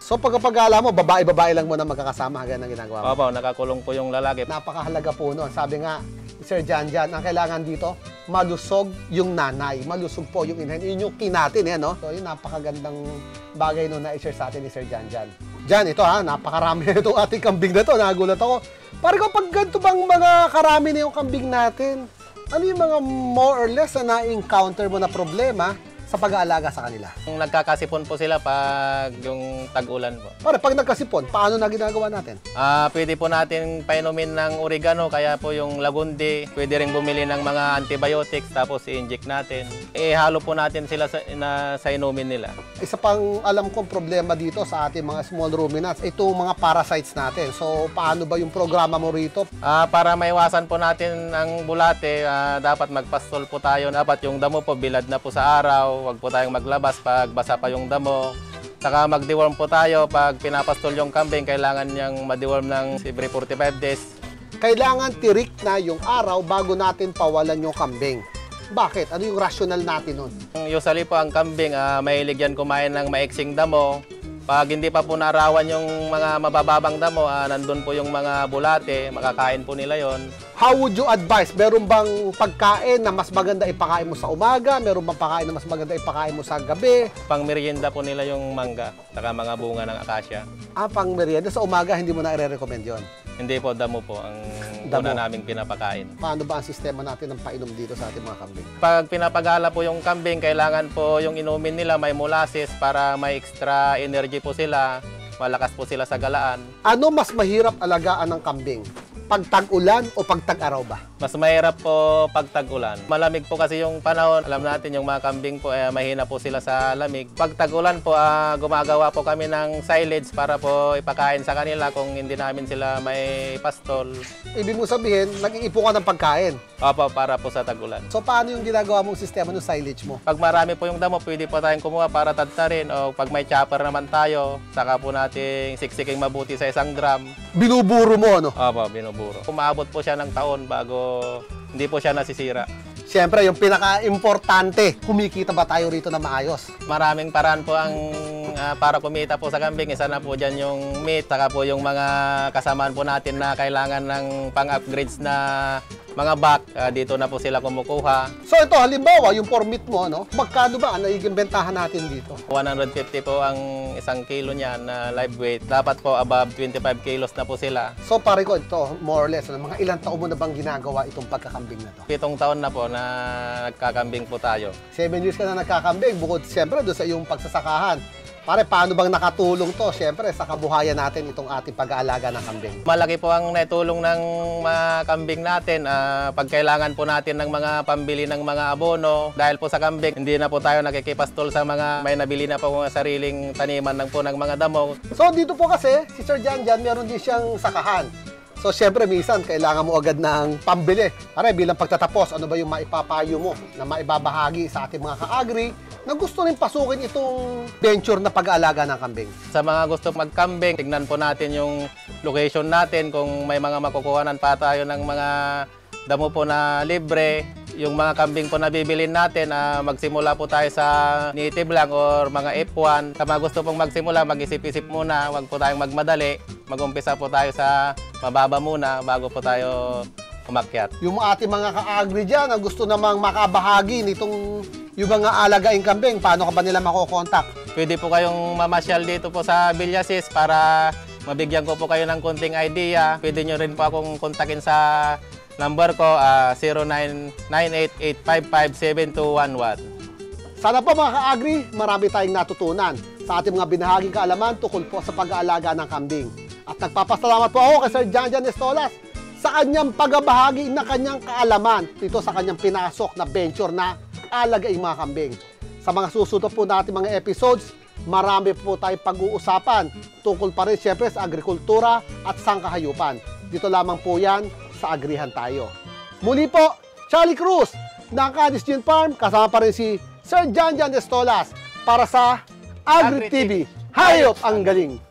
So pagkapag-ala mo, babae-babae lang mo na magkakasama, ganyan ang ginagawa mo? Opo, nakakulong po yung lalaki. Napakahalaga po nun. Sabi nga, Sir Janjan, ang kailangan dito, malusog yung nanay. Malusog po yung inahin. Yun yung kinatin, eh, no? So, yun, napakagandang bagay nun na i-share sa atin ni Sir Janjan. Jan, ito ha, napakarami na itong ating kambing na to. Nagulat ako. Pare ko, pag ganito bang mga karami na yung kambing natin, ano yung mga more or less na na-encounter mo na problema sa pag-aalaga sa kanila? Nagkakasipon po sila pag yung tag-ulan po. Pare, pag nagkasipon, paano na ginagawa natin? Pwede po natin painumin ng oregano, kaya po yung lagundi. Pwede rin bumili ng mga antibiotics, tapos i-inject natin. Ihalo po natin sila sa inumin nila. Isa pang alam kong problema dito sa ating mga small ruminants, itong mga parasites natin. So, paano ba yung programa mo rito? Para maiwasan po natin ang bulate, dapat magpastol po tayo. Dapat yung damo po bilad na po sa araw. Huwag po tayong maglabas pag basa pa yung damo. Saka mag-deworm po tayo. Pag pinapastol yung kambing, kailangan niyang ma-deworm ng every 45 days. Kailangan tirik na yung araw bago natin pawalan yung kambing. Bakit? Ano yung rational natin nun? Usually po ang kambing, mahilig yan kumain ng maiksing damo. Pag hindi pa po narawan yung mga mabababang damo, nandun po yung mga bulate, makakain po nila yon. How would you advise? Meron bang pagkain na mas maganda ipakain mo sa umaga? Meron bang pagkain na mas maganda ipakain mo sa gabi? Pang merienda po nila yung mangga, saka mga bunga ng akasya. Pang merienda sa umaga, hindi mo na i-recommend yun? Hindi po, damo po ang una naming pinapakain. Paano ba ang sistema natin ng painom dito sa ating mga kambing? Pag pinapagala po yung kambing, kailangan po yung inumin nila may molasses para may extra energy po sila, malakas po sila sa galaan. Ano mas mahirap alagaan ng kambing? Pag tag-ulan o pag tag-araw ba? Mas mahirap po pag tag-ulan. Malamig po kasi yung panahon. Alam natin yung mga kambing po, mahina po sila sa lamig. Pag tag-ulan po, gumagawa po kami ng silage para po ipakain sa kanila kung hindi namin sila may pastol. Ibig mo sabihin, nag-iipon ka ng pagkain? Opo, para po sa tag-ulan. So paano yung ginagawa mong sistema ng silage mo? Pag marami po yung damo, pwede po tayong kumuha para tadtarin. O pag may chopper naman tayo, saka po natin siksiking mabuti sa 1 gram. Binuburo mo, ano? Opo, binuburo. Umabot po siya ng taon bago hindi po siya nasisira. Siyempre, yung pinaka-importante, kumikita ba tayo rito na maayos? Maraming paraan po ang para kumita po sa kambing. Isa na po dyan yung meat, saka po yung mga kasamaan po natin na kailangan ng pang-upgrades na mga back. Dito na po sila kumukuha. So ito, halimbawa, yung for meat mo, no? Magkano ba ang nagiging bentahan natin dito? 150 po ang 1 kilo niyan na live weight. Dapat po above 25 kilos na po sila. So pare ko, ito, more or less, mga ilang taon mo na bang ginagawa itong pagkakambing na to? 7 taon na po na nagkakambing po tayo. 7 years ka na nagkakambing, bukod siyempre doon sa iyong pagsasakahan. Pare, paano bang nakatulong to, siyempre, sa kabuhayan natin itong ating pag-aalaga ng kambing? Malaki po ang naitulong ng mga kambing natin. Pag kailangan po natin ng mga pambili ng mga abono, dahil po sa kambing, hindi na po tayo nakikipastol sa mga may nabili na po mga sariling taniman ng mga damo. So dito po kasi, si Sir Janjan, meron din siyang sakahan. So, siyempre, minsan, kailangan mo agad ng pambili. Pare, bilang pagtatapos, ano ba yung maipapayo mo na maibabahagi sa ating mga ka-agri na gusto rin pasukin itong venture na pag-aalaga ng kambing? Sa mga gusto magkambing, tignan po natin yung location natin, kung may mga makukuhanan pa tayo ng mga damo po na libre. Yung mga kambing po na bibilin natin, magsimula po tayo sa native lang or mga F1. Sa mga gusto pong magsimula, mag-isip-isip muna, huwag po tayong magmadali. Mag-umpisa po tayo sa mababa muna bago po tayo umakyat. Yung ating mga ka-agri dyan na gusto namang makabahagi nitong yung mga alagaing kambing, paano ka ba nila makokontak? Pwede po kayong mamasyal dito po sa Villasis para mabigyan ko po kayo ng konting idea. Pwede nyo rin po akong kontakin sa number ko, 0998-855-7211. Sana po mga ka-agri, marami tayong natutunan sa ating mga binahaging kaalaman tungkol po sa pag-aalaga ng kambing. At nagpapasalamat po ako kay Sir Janjan Estolas sa kanyang pagbahagi ng kanyang kaalaman dito sa kanyang pinasok na venture na alagaing mga kambing. Sa mga susunod po natin mga episodes, marami po tayong pag-uusapan tungkol pa rin siyempre sa agrikultura at sangkahayupan. Dito lamang po yan sa Agrihan Tayo. Muli po, Charlie Cruz ng Cadiz Gin Farm, kasama pa rin si Sir Janjan Estolas para sa Agri TV. Hayop ang galing!